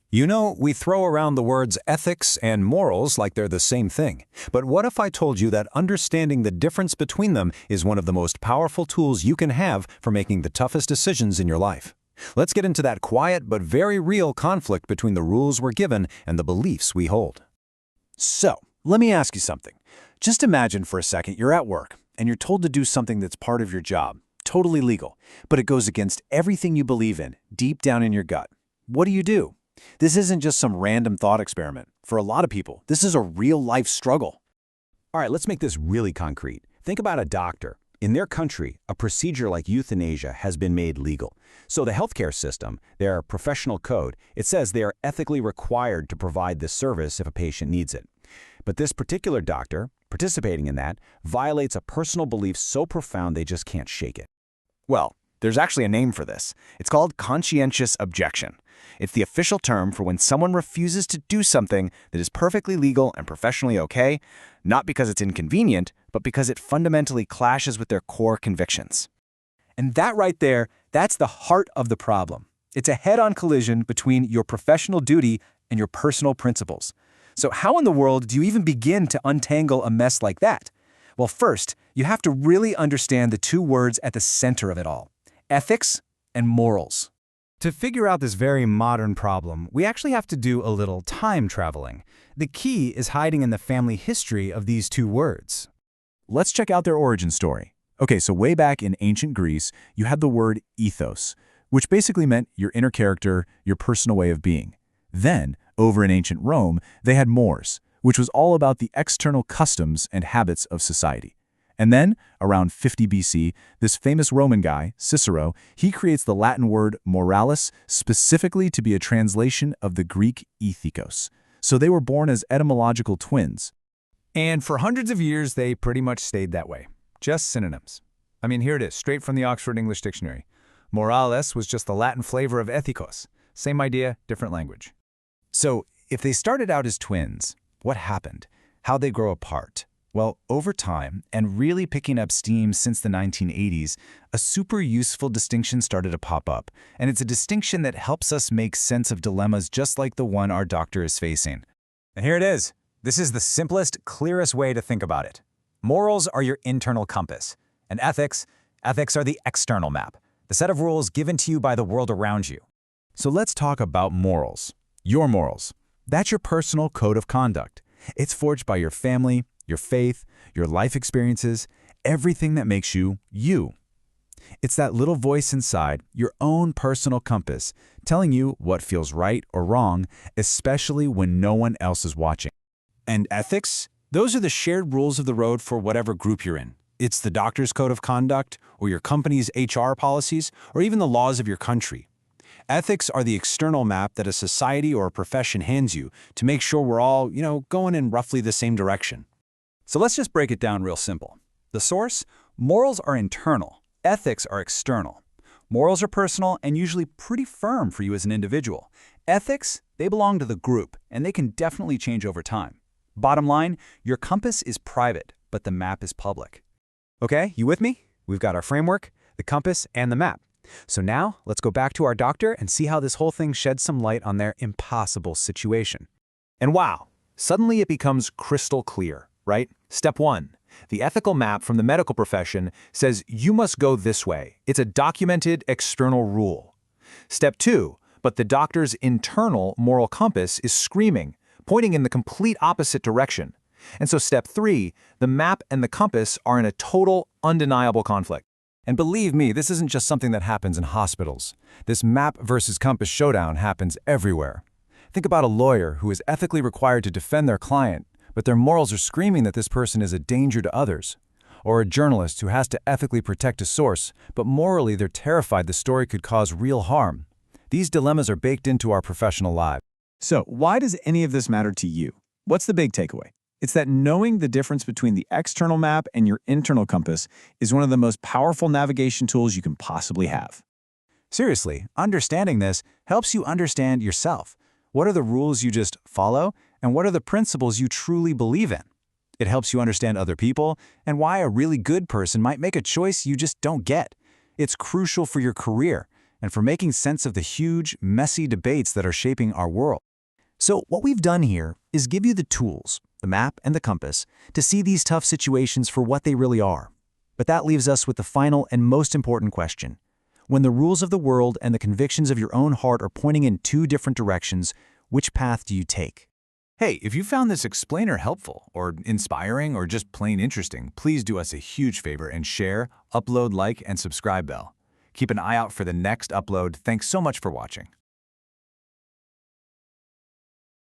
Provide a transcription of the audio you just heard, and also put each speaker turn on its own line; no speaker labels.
You know, we throw around the words ethics and morals like they're the same thing. But what if I told you that understanding the difference between them is one of the most powerful tools you can have for making the toughest decisions in your life? Let's get into that quiet but very real conflict between the rules we're given and the beliefs we hold.
So, let me ask you something. Just imagine for a second you're at work and you're told to do something that's part of your job, totally legal, but it goes against everything you believe in, deep down in your gut. What do? This isn't just some random thought experiment. For a lot of people, this is a real-life struggle.
All right, let's make this really concrete. Think about a doctor. In their country, a procedure like euthanasia has been made legal. So the healthcare system, their professional code, it says they are ethically required to provide this service if a patient needs it. But this particular doctor, participating in that, violates a personal belief so profound they just can't shake it.
Well, there's actually a name for this. It's called conscientious objection. It's the official term for when someone refuses to do something that is perfectly legal and professionally okay, not because it's inconvenient, but because it fundamentally clashes with their core convictions. And that right there, that's the heart of the problem. It's a head-on collision between your professional duty and your personal principles. So how in the world do you even begin to untangle a mess like that? Well, first, you have to really understand the two words at the center of it all: ethics and morals.
To figure out this very modern problem, we actually have to do a little time traveling. The key is hiding in the family history of these two words.
Let's check out their origin story. Okay, so way back in ancient Greece, you had the word ethos, which basically meant your inner character, your personal way of being. Then, over in ancient Rome, they had mores, which was all about the external customs and habits of society. And then, around 50 BC, this famous Roman guy, Cicero, he creates the Latin word moralis specifically to be a translation of the Greek ethikos. So they were born as etymological twins.
And for hundreds of years, they pretty much stayed that way. Just synonyms. I mean, here it is, straight from the Oxford English Dictionary. Moralis was just the Latin flavor of ethikos. Same idea, different language.
So, if they started out as twins, what happened? How'd they grow apart? Well, over time, and really picking up steam since the 1980s, a super useful distinction started to pop up, and it's a distinction that helps us make sense of dilemmas just like the one our doctor is facing.
And here it is. This is the simplest, clearest way to think about it. Morals are your internal compass, and ethics are the external map, the set of rules given to you by the world around you.
So let's talk about morals. Your morals. That's your personal code of conduct. It's forged by your family, your faith, your life experiences, everything that makes you, you. It's that little voice inside, your own personal compass, telling you what feels right or wrong, especially when no one else is watching.
And ethics? Those are the shared rules of the road for whatever group you're in. It's the doctor's code of conduct, or your company's HR policies, or even the laws of your country. Ethics are the external map that a society or a profession hands you to make sure we're all, going in roughly the same direction.
So let's just break it down real simple. The source? Morals are internal. Ethics are external. Morals are personal and usually pretty firm for you as an individual. Ethics, they belong to the group, and they can definitely change over time. Bottom line, your compass is private, but the map is public.
Okay, you with me? We've got our framework, the compass, and the map. So now, let's go back to our doctor and see how this whole thing sheds some light on their impossible situation. And wow, suddenly it becomes crystal clear, right? Step 1. The ethical map from the medical profession says you must go this way. It's a documented external rule. Step 2. But the doctor's internal moral compass is screaming, pointing in the complete opposite direction. And so step 3, the map and the compass are in a total, undeniable conflict. And believe me, this isn't just something that happens in hospitals. This map versus compass showdown happens everywhere. Think about a lawyer who is ethically required to defend their client, but their morals are screaming that this person is a danger to others. Or a journalist who has to ethically protect a source, but morally they're terrified the story could cause real harm. These dilemmas are baked into our professional lives.
So why does any of this matter to you? What's the big takeaway? It's that knowing the difference between the external map and your internal compass is one of the most powerful navigation tools you can possibly have.
Seriously, understanding this helps you understand yourself. What are the rules you just follow, and what are the principles you truly believe in? It helps you understand other people and why a really good person might make a choice you just don't get. It's crucial for your career.
and for making sense of the huge, messy debates that are shaping our world. So what we've done here is give you the tools, the map and the compass, to see these tough situations for what they really are. But that leaves us with the final and most important question. When the rules of the world and the convictions of your own heart are pointing in two different directions, which path do you take?
Hey, if you found this explainer helpful or inspiring or just plain interesting, please do us a huge favor and share, upload, like, and subscribe bell. Keep an eye out for the next upload. Thanks so much for watching.